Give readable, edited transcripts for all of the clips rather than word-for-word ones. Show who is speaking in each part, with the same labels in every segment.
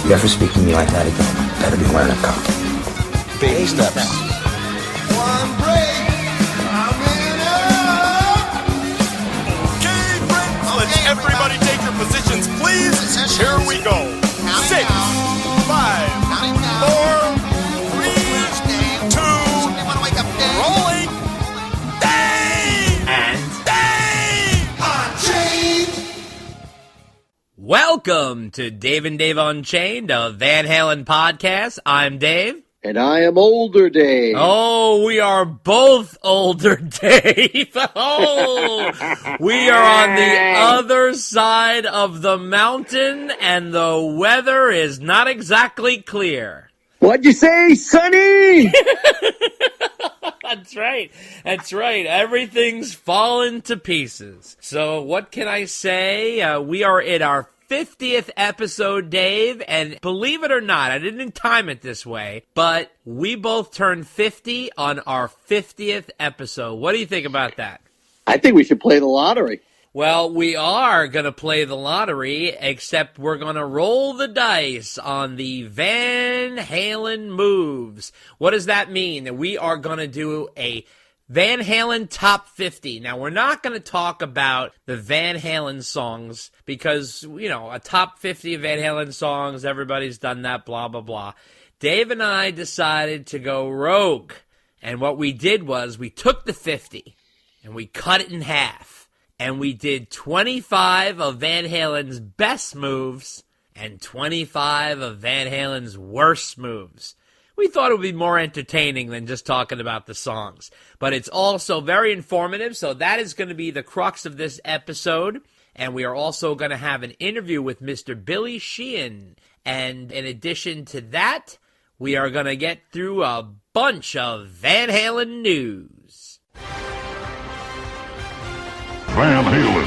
Speaker 1: you ever speak to me like that again, better be wearing a cup.
Speaker 2: Baby steps.
Speaker 3: One break, I'm in up.
Speaker 2: Okay, friends, let's everybody take your positions, please. Here we go. 6, 5, 4, 3, 2, rolling. Dave!
Speaker 4: And
Speaker 2: Dave Unchained!
Speaker 4: welcome to Dave and Dave Unchained, a Van Halen podcast. I'm Dave.
Speaker 5: And I am older Dave.
Speaker 4: Oh, we are both older, Dave. Oh, we are on the other side of the mountain, and the weather is not exactly clear.
Speaker 5: What'd you say, Sonny?
Speaker 4: That's right. That's right. Everything's fallen to pieces. So what can I say? We are in our 50th episode, Dave, and believe it or not, I didn't time it this way, but we both turned 50 on our 50th episode. What do you think about that?
Speaker 5: I think we should play the lottery.
Speaker 4: Well, we are going to play the lottery, except we're going to roll the dice on the Van Halen moves. What does that mean? That we are going to do a Van Halen Top 50. Now, we're not going to talk about the Van Halen songs because, you know, a Top 50 of Van Halen songs, everybody's done that, blah, blah, blah. Dave and I decided to go rogue. And what we did was we took the 50 and we cut it in half. And we did 25 of Van Halen's best moves and 25 of Van Halen's worst moves. We thought it would be more entertaining than just talking about the songs. But it's also very informative, so that is going to be the crux of this episode. And we are also going to have an interview with Mr. Billy Sheehan. And in addition to that, we are going to get through a bunch of Van Halen news.
Speaker 6: Van Halen.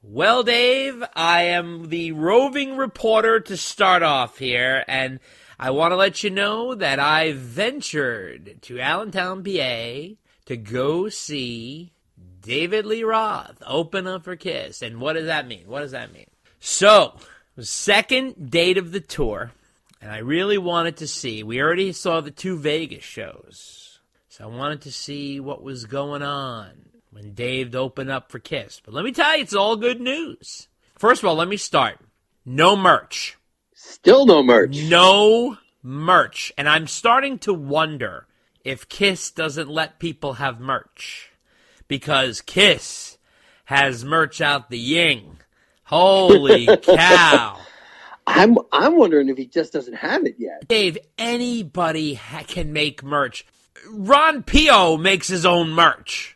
Speaker 4: Well, Dave, I am the roving reporter to start off here, and I want to let you know that I ventured to Allentown, PA, to go see David Lee Roth open up for Kiss. And what does that mean? What does that mean? So, second date of the tour, and I really wanted to see. We already saw the 2 Vegas shows, so I wanted to see what was going on when Dave opened up for Kiss. But let me tell you, it's all good news. First of all, let me start. No merch.
Speaker 5: Still no merch.
Speaker 4: No merch. And I'm starting to wonder if Kiss doesn't let people have merch. Because Kiss has merch out the ying. Holy cow.
Speaker 5: I'm wondering if he just doesn't have it yet.
Speaker 4: Dave, anybody can make merch. Ron Pio makes his own merch.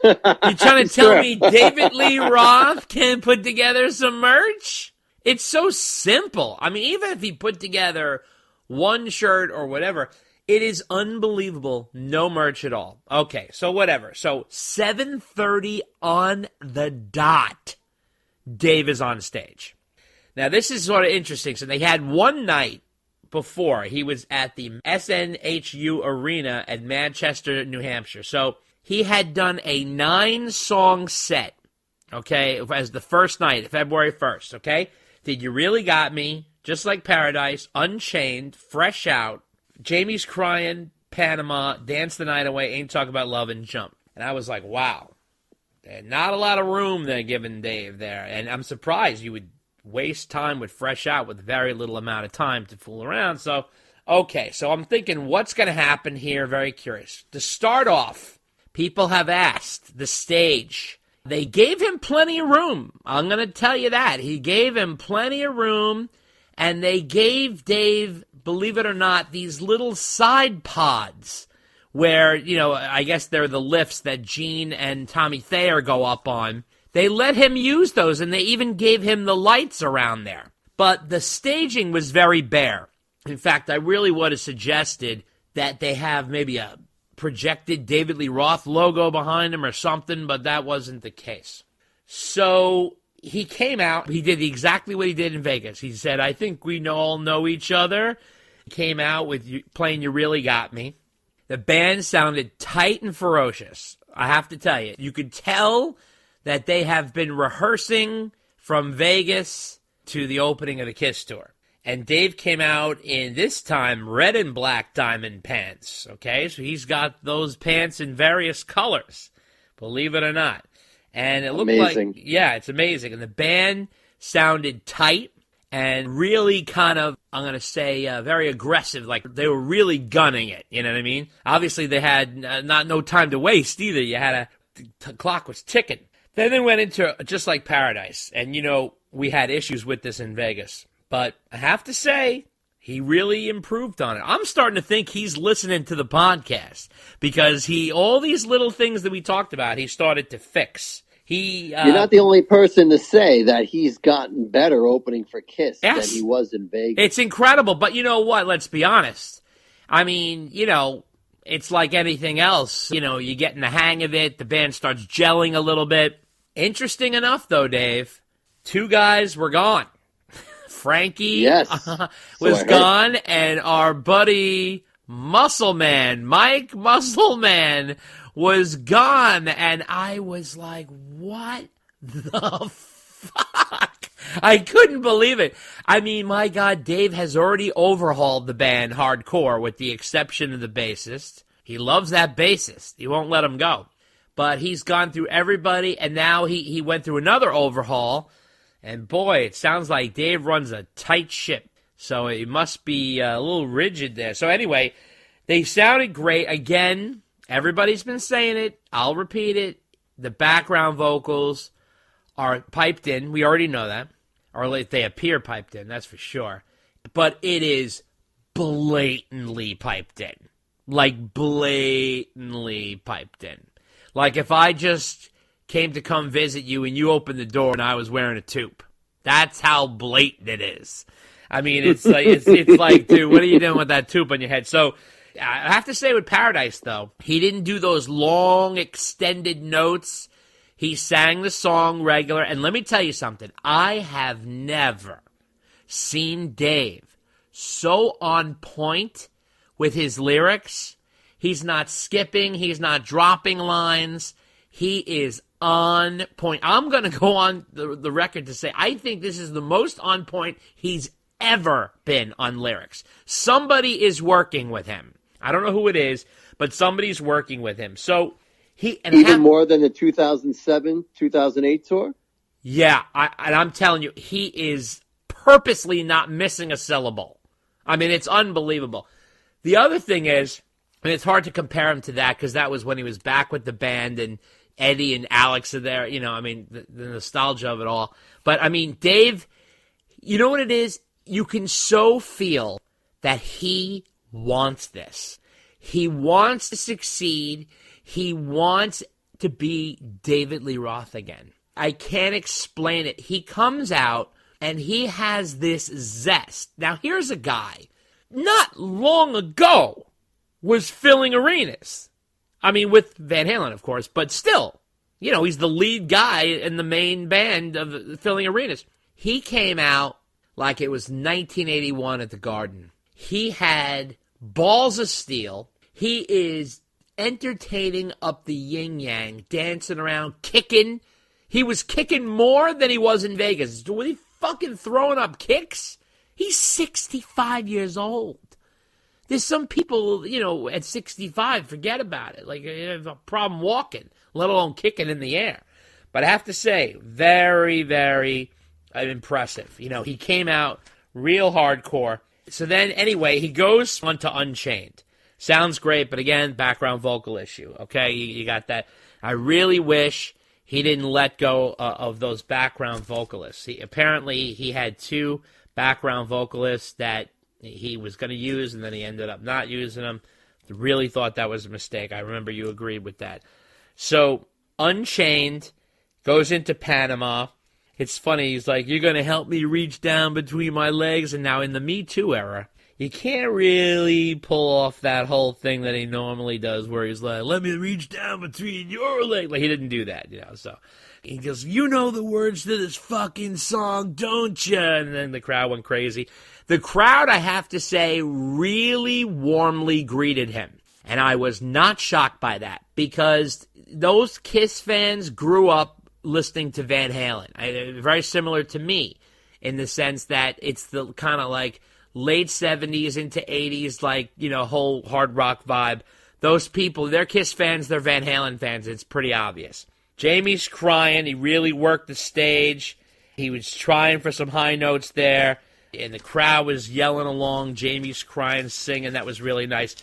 Speaker 4: You trying to tell me David Lee Roth can put together some merch? It's so simple. I mean, even if he put together one shirt or whatever, it is unbelievable. No merch at all. Okay, so whatever. So 7:30 on the dot, Dave is on stage. Now, this is sort of interesting. So they had one night before. He was at the SNHU Arena at Manchester, New Hampshire. So he had done a 9-song set, okay, as the first night, February 1st, okay? Did You Really Got Me, Just Like Paradise, Unchained, Fresh Out, Jamie's Crying, Panama, Dance the Night Away, Ain't Talk About Love, and Jump. And I was like, wow, not a lot of room they're giving Dave there. And I'm surprised you would waste time with Fresh Out with very little amount of time to fool around. So, okay, so I'm thinking what's going to happen here, very curious. To start off, people have asked the stage. They gave him plenty of room. I'm going to tell you that. He gave him plenty of room, and they gave Dave, believe it or not, these little side pods where, you know, I guess they're the lifts that Gene and Tommy Thayer go up on. They let him use those, and they even gave him the lights around there. But the staging was very bare. In fact, I really would have suggested that they have maybe a projected David Lee Roth logo behind him or something, but that wasn't the case. So he came out. He did exactly what he did in Vegas. He said, I think we all know each other. He came out with playing You Really Got Me. The band sounded tight and ferocious. I have to tell you, you could tell that they have been rehearsing from Vegas to the opening of the Kiss tour. And Dave came out in, this time, red and black diamond pants, okay? So he's got those pants in various colors, believe it or not. And it looked
Speaker 5: amazing.
Speaker 4: like, yeah, it's amazing. And the band sounded tight and really kind of, I'm going to say, very aggressive. Like, they were really gunning it, you know what I mean? Obviously, they had no time to waste either. You had the clock was ticking. Then they went into Just Like Paradise. And, you know, we had issues with this in Vegas. But I have to say, he really improved on it. I'm starting to think he's listening to the podcast because all these little things that we talked about, he started to fix.
Speaker 5: You're not the only person to say that he's gotten better opening for Kiss than he was in Vegas.
Speaker 4: It's incredible, but you know what? Let's be honest. I mean, you know, it's like anything else. You know, you get in the hang of it. The band starts gelling a little bit. Interesting enough, though, Dave, 2 guys were gone. Frankie was gone, and our buddy Muscleman, Mike Muscleman, was gone. And I was like, what the fuck? I couldn't believe it. I mean, my God, Dave has already overhauled the band hardcore with the exception of the bassist. He loves that bassist. He won't let him go. But he's gone through everybody, and now he went through another overhaul. And boy, it sounds like Dave runs a tight ship. So it must be a little rigid there. So anyway, they sounded great. Again, everybody's been saying it. I'll repeat it. The background vocals are piped in. We already know that. Or they appear piped in, that's for sure. But it is blatantly piped in. Like blatantly piped in. Like if I just came to come visit you and you opened the door and I was wearing a toque. That's how blatant it is. I mean, it's like, it's like, dude, what are you doing with that toque on your head? So I have to say with Paradise, though, he didn't do those long, extended notes. He sang the song regular. And let me tell you something. I have never seen Dave so on point with his lyrics. He's not skipping. He's not dropping lines. He is on point. I'm going to go on the record to say I think this is the most on point he's ever been on lyrics. Somebody is working with him. I don't know who it is, but somebody's working with him. So
Speaker 5: even more than the 2007, 2008 tour?
Speaker 4: Yeah, and I'm telling you, he is purposely not missing a syllable. I mean, it's unbelievable. The other thing is, and it's hard to compare him to that because that was when he was back with the band and Eddie and Alex are there, you know, I mean, the nostalgia of it all. But, I mean, Dave, you know what it is? You can so feel that he wants this. He wants to succeed. He wants to be David Lee Roth again. I can't explain it. He comes out and he has this zest. Now, here's a guy, not long ago, was filling arenas. I mean, with Van Halen, of course, but still, you know, he's the lead guy in the main band of filling arenas. He came out like it was 1981 at the Garden. He had balls of steel. He is entertaining up the yin-yang, dancing around, kicking. He was kicking more than he was in Vegas. Was he fucking throwing up kicks? He's 65 years old. There's some people, you know, at 65, forget about it. Like, they have a problem walking, let alone kicking in the air. But I have to say, very, very impressive. You know, he came out real hardcore. So then, anyway, he goes on to Unchained. Sounds great, but again, background vocal issue. Okay, you got that. I really wish he didn't let go of those background vocalists. Apparently, he had 2 background vocalists that he was going to use, and then he ended up not using them. Really thought that was a mistake. I remember you agreed with that. So, Unchained goes into Panama. It's funny. He's like, you're going to help me reach down between my legs. And now in the Me Too era, you can't really pull off that whole thing that he normally does where he's like, let me reach down between your legs. Like, he didn't do that, you know, so. He goes, you know the words to this fucking song, don't you? And then the crowd went crazy. The crowd, I have to say, really warmly greeted him. And I was not shocked by that because those Kiss fans grew up listening to Van Halen. Very similar to me in the sense that it's the kind of like late 70s into 80s, like, whole hard rock vibe. Those people, they're Kiss fans, they're Van Halen fans. It's pretty obvious. Jamie's crying. He really worked the stage. He was trying for some high notes there, and the crowd was yelling along. Jamie's crying, singing. That was really nice.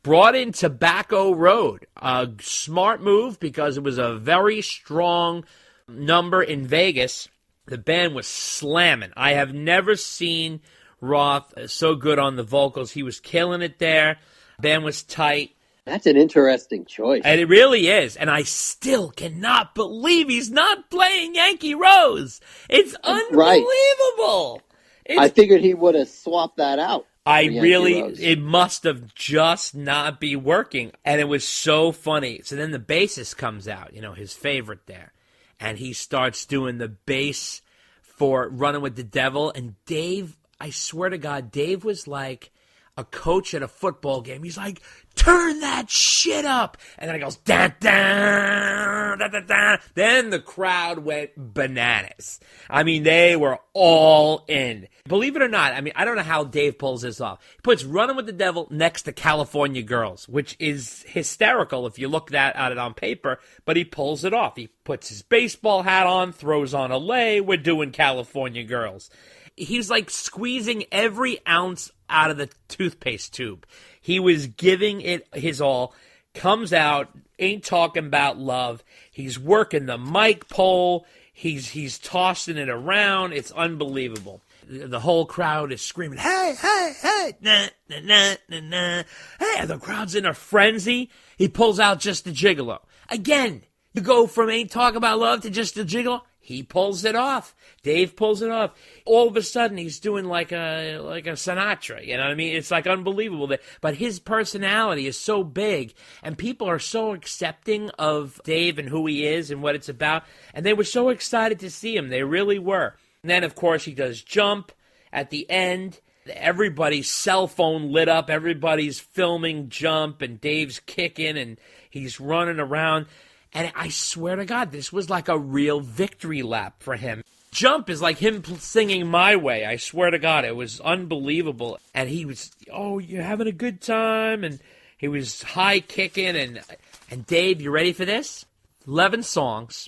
Speaker 4: Brought in Tobacco Road. A smart move because it was a very strong number in Vegas. The band was slamming. I have never seen Roth so good on the vocals. He was killing it there. Band was tight.
Speaker 5: That's an interesting choice.
Speaker 4: And it really is. And I still cannot believe he's not playing Yankee Rose. It's unbelievable.
Speaker 5: Right. I figured he would have swapped that out.
Speaker 4: It must have just not be working. And it was so funny. So then the bassist comes out, his favorite there. And he starts doing the bass for Running with the Devil. And Dave, I swear to God, Dave was like a coach at a football game. He's like, turn that shit up. And then it goes, da, da, da, da, da. Then the crowd went bananas. I mean, they were all in. Believe it or not, I don't know how Dave pulls this off. He puts Running with the Devil next to California Girls, which is hysterical if you look at it on paper, but he pulls it off. He puts his baseball hat on, throws on a lei. We're doing California Girls. He's like squeezing every ounce out of the toothpaste tube. He was giving it his all. Comes out, ain't talking about love. He's working the mic pole. He's tossing it around. It's unbelievable. The whole crowd is screaming, hey, hey, hey, nah, nah, nah, nah, nah. Hey, the crowd's in a frenzy. He pulls out Just a Gigolo. Again, you go from Ain't Talking About Love to Just a Gigolo. He pulls it off. Dave pulls it off. All of a sudden, he's doing like a Sinatra. You know what I mean? It's like unbelievable. But his personality is so big, and people are so accepting of Dave and who he is and what it's about. And they were so excited to see him. They really were. And then, of course, he does Jump at the end. Everybody's cell phone lit up. Everybody's filming Jump, and Dave's kicking, and he's running around. And I swear to God, this was like a real victory lap for him. Jump is like him singing My Way. I swear to God, it was unbelievable. And he was, you're having a good time. And he was high kicking. And Dave, you ready for this? 11 songs.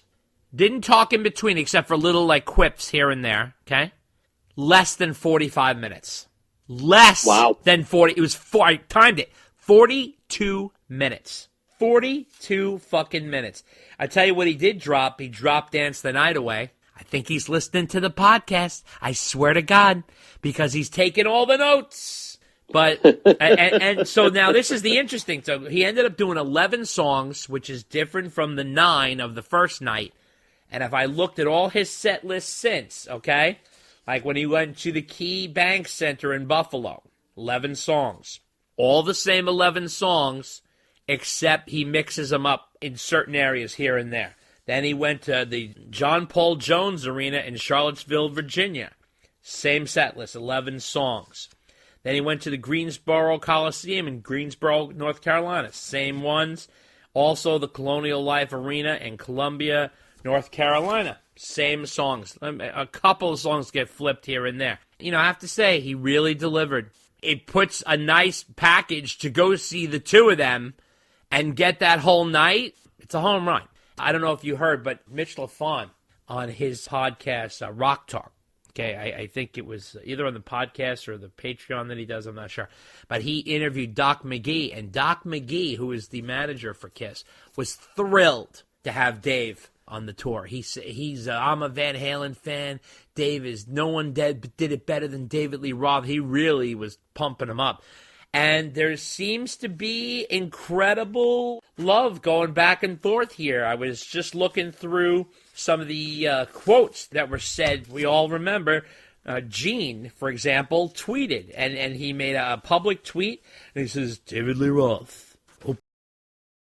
Speaker 4: Didn't talk in between except for little like quips here and there. Okay? Less than 45 minutes. Less than 40. It was I timed it. 42 minutes. 42 fucking minutes. I tell you what he did drop. He dropped Dance the Night Away. I think he's listening to the podcast. I swear to God, because he's taking all the notes. But, and so now this is the interesting. So he ended up doing 11 songs, which is different from the 9 of the first night. And if I looked at all his set lists since, okay, like when he went to the Key Bank Center in Buffalo, 11 songs. All the same 11 songs, except he mixes them up in certain areas here and there. Then he went to the John Paul Jones Arena in Charlottesville, Virginia. Same set list, 11 songs. Then he went to the Greensboro Coliseum in Greensboro, North Carolina. Same ones. Also the Colonial Life Arena in Columbia, North Carolina. Same songs. A couple of songs get flipped here and there. I have to say, he really delivered. It puts a nice package to go see the two of them and get that whole night. It's a home run. I don't know if you heard, but Mitch LaFon on his podcast, Rock Talk, okay, I think it was either on the podcast or the Patreon that he does, I'm not sure, but he interviewed Doc McGee, and Doc McGee, who is the manager for Kiss, was thrilled to have Dave on the tour. He's I'm a Van Halen fan. Dave is, no one did it better than David Lee Roth. He really was pumping him up. And there seems to be incredible love going back and forth here. I was just looking through some of the quotes that were said. We all remember Gene, for example, tweeted. And he made a public tweet. And he says, David Lee Roth,